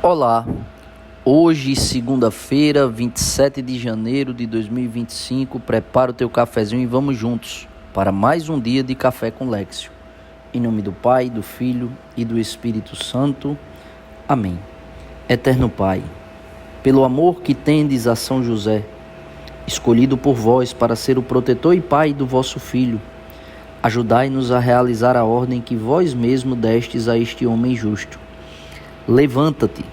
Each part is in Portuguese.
Olá, hoje, segunda-feira, 27 de janeiro de 2025, prepara o teu cafezinho e vamos juntos para mais um dia de Café com Lexio. Em nome do Pai, do Filho e do Espírito Santo. Amém. Eterno Pai, pelo amor que tendes a São José, escolhido por vós para ser o protetor e pai do vosso Filho, ajudai-nos a realizar a ordem que vós mesmo destes a este homem justo. Levanta-te.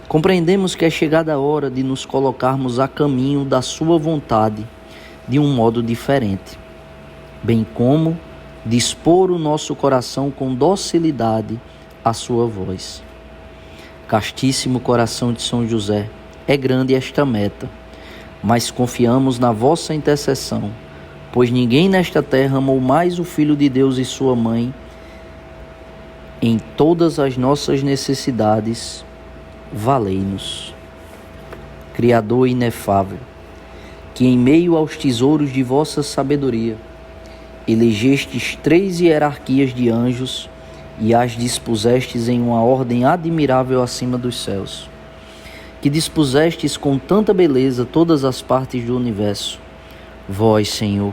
Compreendemos que é chegada a hora de nos colocarmos a caminho da sua vontade de um modo diferente, bem como dispor o nosso coração com docilidade à sua voz. Castíssimo coração de São José, é grande esta meta, mas confiamos na vossa intercessão, pois ninguém nesta terra amou mais o Filho de Deus e sua mãe. Em todas as nossas necessidades, valei-nos. Criador inefável, que em meio aos tesouros de vossa sabedoria, elegestes 3 hierarquias de anjos e as dispusestes em uma ordem admirável acima dos céus, que dispusestes com tanta beleza todas as partes do universo, vós, Senhor,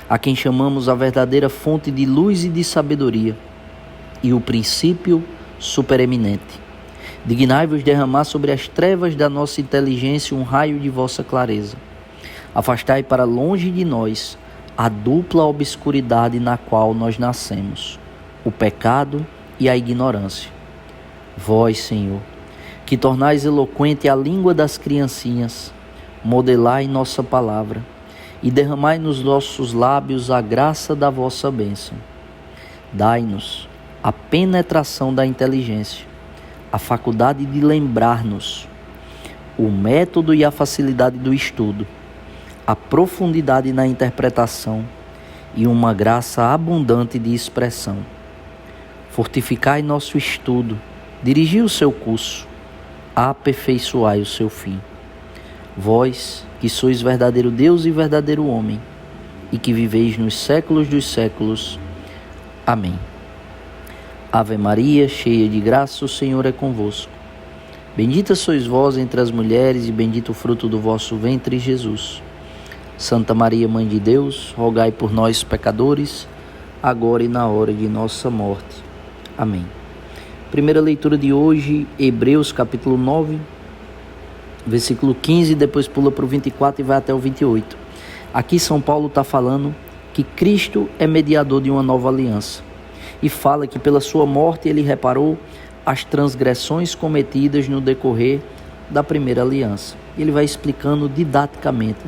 a quem chamamos a verdadeira fonte de luz e de sabedoria, e o princípio supereminente, dignai-vos derramar sobre as trevas da nossa inteligência um raio de vossa clareza. Afastai para longe de nós a dupla obscuridade na qual nós nascemos, o pecado e a ignorância. Vós, Senhor, que tornais eloquente a língua das criancinhas, modelai nossa palavra e derramai nos nossos lábios a graça da vossa bênção. Dai-nos a penetração da inteligência, a faculdade de lembrar-nos, o método e a facilidade do estudo, a profundidade na interpretação e uma graça abundante de expressão. Fortificai nosso estudo, dirigi o seu curso, aperfeiçoai o seu fim. Vós, que sois verdadeiro Deus e verdadeiro homem, e que viveis nos séculos dos séculos. Amém. Ave Maria, cheia de graça, o Senhor é convosco. Bendita sois vós entre as mulheres e bendito o fruto do vosso ventre, Jesus. Santa Maria, Mãe de Deus, rogai por nós, pecadores, agora e na hora de nossa morte. Amém. Primeira leitura de hoje, Hebreus capítulo 9, versículo 15, depois pula para o 24 e vai até o 28. Aqui São Paulo está falando que Cristo é mediador de uma nova aliança. E fala que pela sua morte ele reparou as transgressões cometidas no decorrer da primeira aliança. Ele vai explicando didaticamente,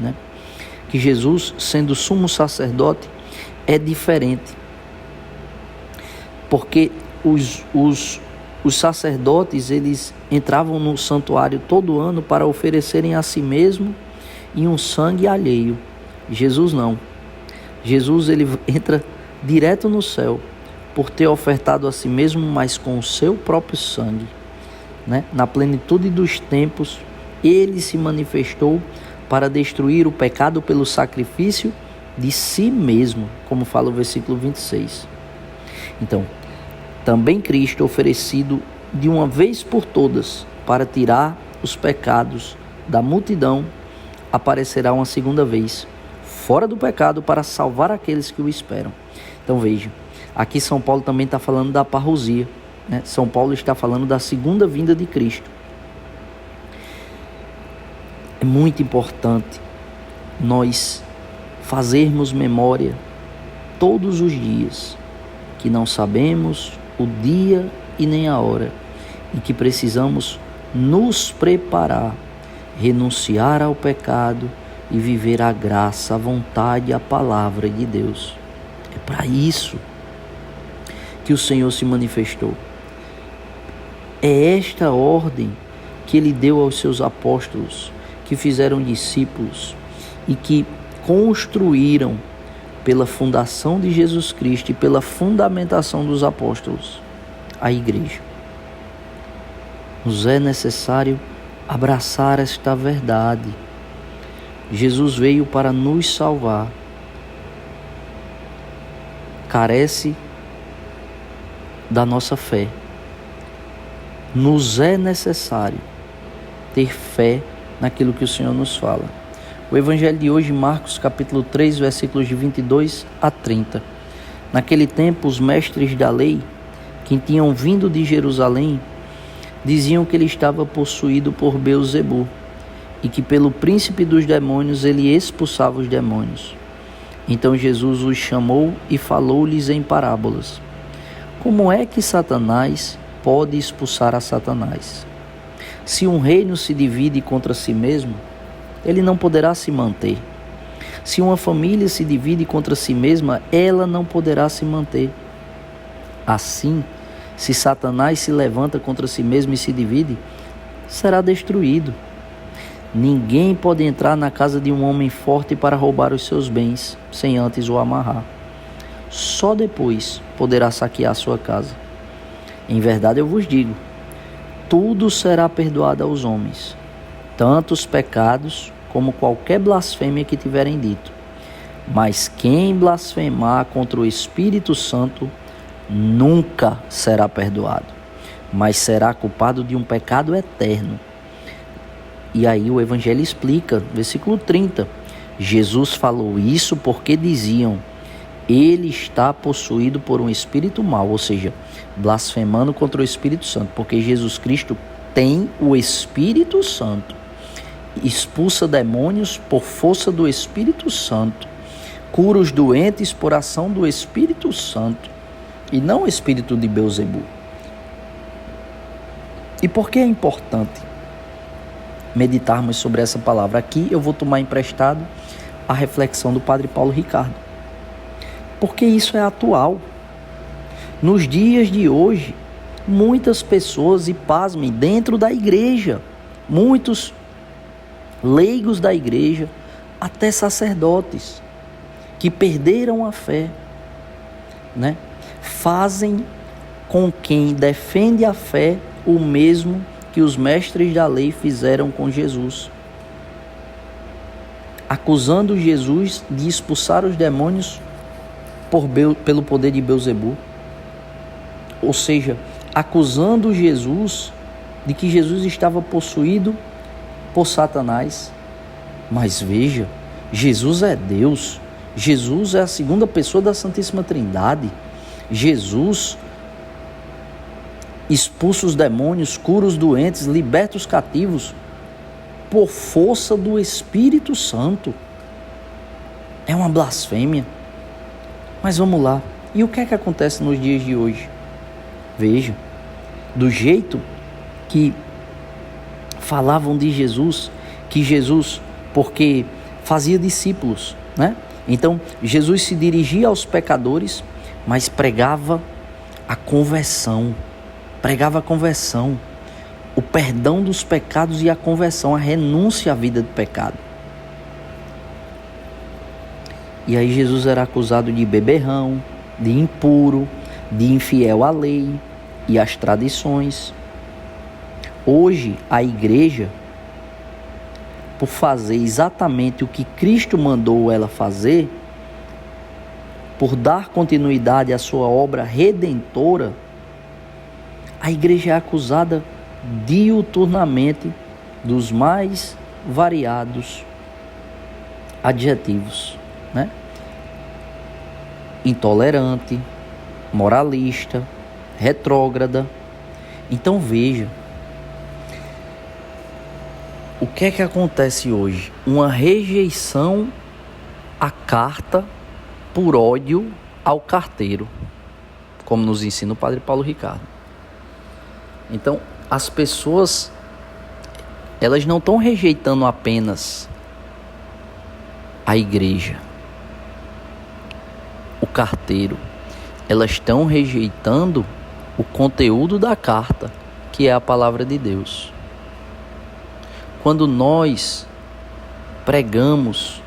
que Jesus, sendo sumo sacerdote, é diferente. Porque os sacerdotes, eles entravam no santuário todo ano para oferecerem a si mesmo e um sangue alheio. Jesus não. Jesus, ele entra direto no céu, por ter ofertado a si mesmo, mas com o seu próprio sangue. Na plenitude dos tempos, ele se manifestou para destruir o pecado pelo sacrifício de si mesmo, como fala o versículo 26. Então, também Cristo, oferecido de uma vez por todas para tirar os pecados da multidão, aparecerá uma segunda vez, fora do pecado, para salvar aqueles que o esperam. Então veja, aqui São Paulo também está falando da parousia. São Paulo está falando da segunda vinda de Cristo. É muito importante nós fazermos memória todos os dias que não sabemos o dia e nem a hora e que precisamos nos preparar, renunciar ao pecado e viver a graça, a vontade, a palavra de Deus. É para isso que o Senhor se manifestou. É esta ordem que ele deu aos seus apóstolos, que fizeram discípulos e que construíram pela fundação de Jesus Cristo e pela fundamentação dos apóstolos a igreja. Nos é necessário abraçar esta verdade. Jesus veio para nos salvar. Carece da nossa fé. nos é necessário ter fé naquilo que o Senhor nos fala. O Evangelho de hoje, Marcos capítulo 3, versículos de 22 a 30. Naquele tempo, os mestres da lei, que tinham vindo de Jerusalém, diziam que ele estava possuído por Beelzebu e que pelo príncipe dos demônios ele expulsava os demônios. Então Jesus os chamou e falou-lhes em parábolas. Como é que Satanás pode expulsar a Satanás? Se um reino se divide contra si mesmo, ele não poderá se manter. Se uma família se divide contra si mesma, ela não poderá se manter. Assim, se Satanás se levanta contra si mesmo e se divide, será destruído. Ninguém pode entrar na casa de um homem forte para roubar os seus bens, sem antes o amarrar. Só depois poderá saquear sua casa. Em verdade eu vos digo, tudo será perdoado aos homens, tanto os pecados como qualquer blasfêmia que tiverem dito. Mas quem blasfemar contra o Espírito Santo nunca será perdoado, mas será culpado de um pecado eterno. E aí o Evangelho explica, versículo 30. Jesus falou isso porque diziam, ele está possuído por um espírito mau, ou seja, blasfemando contra o Espírito Santo, porque Jesus Cristo tem o Espírito Santo. Expulsa demônios por força do Espírito Santo, cura os doentes por ação do Espírito Santo, e não o espírito de Beelzebu. E por que é importante meditarmos sobre essa palavra? Aqui eu vou tomar emprestado a reflexão do Padre Paulo Ricardo, porque isso é atual. Nos dias de hoje, muitas pessoas, e pasmem, dentro da igreja, muitos leigos da igreja, até sacerdotes, que perderam a fé, né? Fazem com quem defende a fé o mesmo que os mestres da lei fizeram com Jesus, acusando Jesus de expulsar os demônios pelo poder de Beelzebu, ou seja, acusando Jesus de que Jesus estava possuído por Satanás. Mas veja, Jesus é Deus, Jesus é a segunda pessoa da Santíssima Trindade. Jesus expulsa os demônios, cura os doentes, liberta os cativos por força do Espírito Santo. É uma blasfêmia. Mas vamos lá, e o que é que acontece nos dias de hoje? Veja, do jeito que falavam de Jesus, que Jesus, porque fazia discípulos, né? Então, Jesus se dirigia aos pecadores, mas pregava a conversão, o perdão dos pecados e a conversão, a renúncia à vida de pecado. E aí Jesus era acusado de beberrão, de impuro, de infiel à lei e às tradições. Hoje, a igreja, por fazer exatamente o que Cristo mandou ela fazer, por dar continuidade à sua obra redentora, a igreja é acusada diuturnamente dos mais variados adjetivos, né? Intolerante, moralista, retrógrada. Então veja, o que é que acontece hoje? Uma rejeição à carta por ódio ao carteiro, como nos ensina o Padre Paulo Ricardo. Então, as pessoas, elas não estão rejeitando apenas a igreja, o carteiro, elas estão rejeitando o conteúdo da carta, que é a palavra de Deus. Quando nós pregamos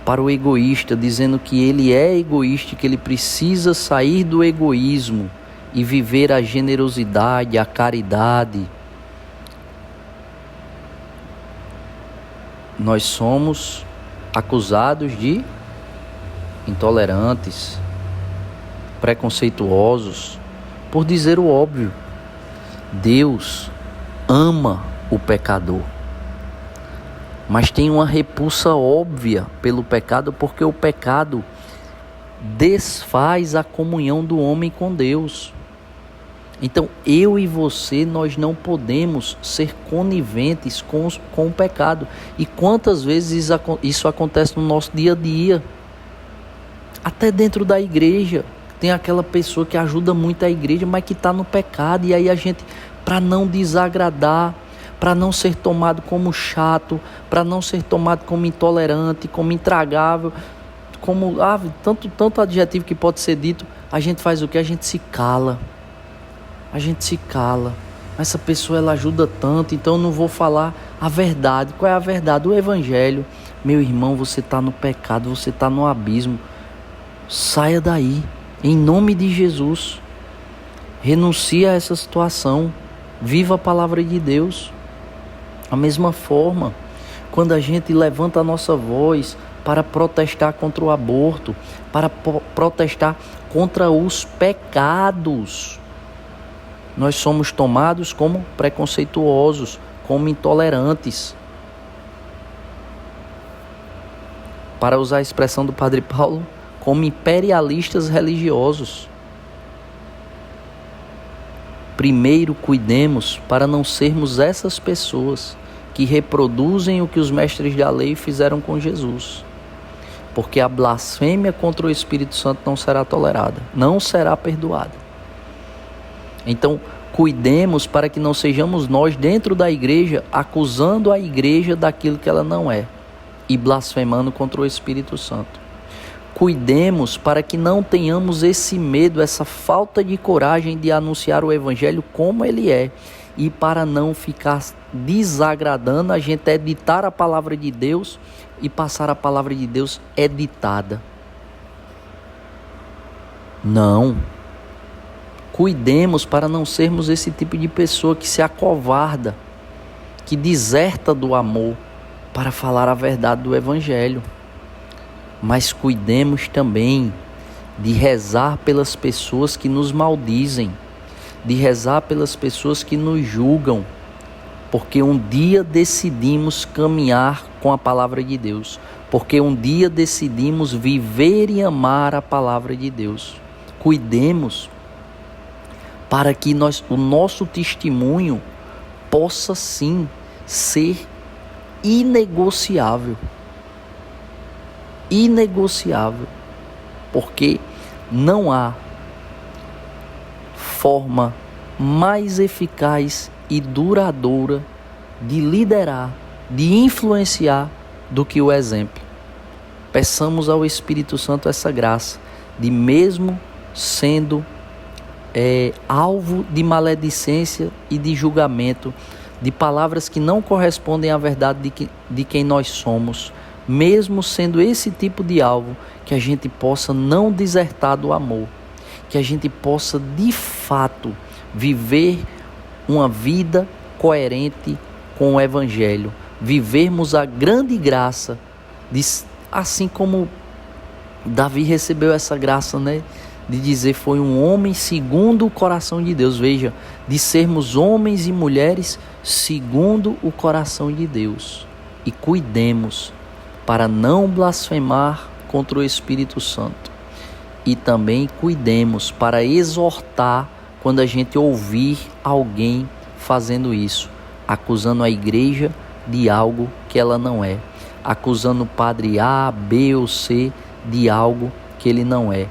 para o egoísta, dizendo que ele é egoísta, que ele precisa sair do egoísmo e viver a generosidade, a caridade, nós somos acusados de intolerantes, preconceituosos, por dizer o óbvio. Deus ama o pecador, mas tem uma repulsa óbvia pelo pecado, porque o pecado desfaz a comunhão do homem com Deus. Então, eu e você, nós não podemos ser coniventes com o pecado. E quantas vezes isso acontece no nosso dia a dia? Até dentro da igreja. Tem aquela pessoa que ajuda muito a igreja, mas que está no pecado. E aí a gente, para não desagradar, para não ser tomado como chato, para não ser tomado como intolerante, como intragável, como tanto adjetivo que pode ser dito, a gente faz o quê? A gente se cala. Essa pessoa, ela ajuda tanto, então eu não vou falar a verdade. Qual é a verdade? O evangelho. Meu irmão, você está no pecado, você está no abismo. Saia daí, em nome de Jesus. Renuncie a essa situação. Viva a palavra de Deus. Da mesma forma, quando a gente levanta a nossa voz para protestar contra o aborto, para protestar contra os pecados, nós somos tomados como preconceituosos, como intolerantes. Para usar a expressão do Padre Paulo, como imperialistas religiosos. Primeiro, cuidemos para não sermos essas pessoas que reproduzem o que os mestres da lei fizeram com Jesus. Porque a blasfêmia contra o Espírito Santo não será tolerada, não será perdoada. Então, cuidemos para que não sejamos nós dentro da igreja acusando a igreja daquilo que ela não é e blasfemando contra o Espírito Santo. Cuidemos para que não tenhamos esse medo, essa falta de coragem de anunciar o evangelho como ele é. E para não ficar desagradando, a gente editar a palavra de Deus e passar a palavra de Deus editada. Não. Cuidemos para não sermos esse tipo de pessoa que se acovarda, que deserta do amor para falar a verdade do evangelho. Mas cuidemos também de rezar pelas pessoas que nos maldizem, de rezar pelas pessoas que nos julgam, porque um dia decidimos caminhar com a palavra de Deus, porque um dia decidimos viver e amar a palavra de Deus. Cuidemos para que o nosso testemunho possa sim ser inegociável, porque não há forma mais eficaz e duradoura de liderar, de influenciar do que o exemplo. Peçamos ao Espírito Santo essa graça de, mesmo sendo alvo de maledicência e de julgamento, de palavras que não correspondem à verdade de quem nós somos, mesmo sendo esse tipo de alvo, que a gente possa não desertar do amor, que a gente possa de fato viver uma vida coerente com o Evangelho, vivermos a grande graça, assim como Davi recebeu essa graça, né? De dizer, foi um homem segundo o coração de Deus. Veja, de sermos homens e mulheres segundo o coração de Deus. E cuidemos para não blasfemar contra o Espírito Santo. E também cuidemos para exortar quando a gente ouvir alguém fazendo isso, acusando a igreja de algo que ela não é, acusando o padre A, B ou C de algo que ele não é,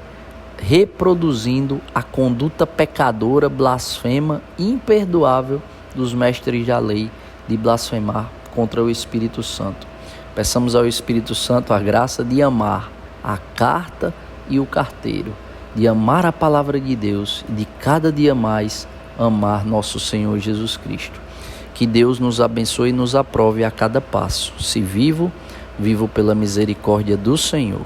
reproduzindo a conduta pecadora, blasfema, imperdoável dos mestres da lei de blasfemar contra o Espírito Santo. Peçamos ao Espírito Santo a graça de amar a carta e o carteiro, de amar a palavra de Deus e de cada dia mais amar nosso Senhor Jesus Cristo. Que Deus nos abençoe e nos aprove a cada passo. Se vivo, vivo pela misericórdia do Senhor.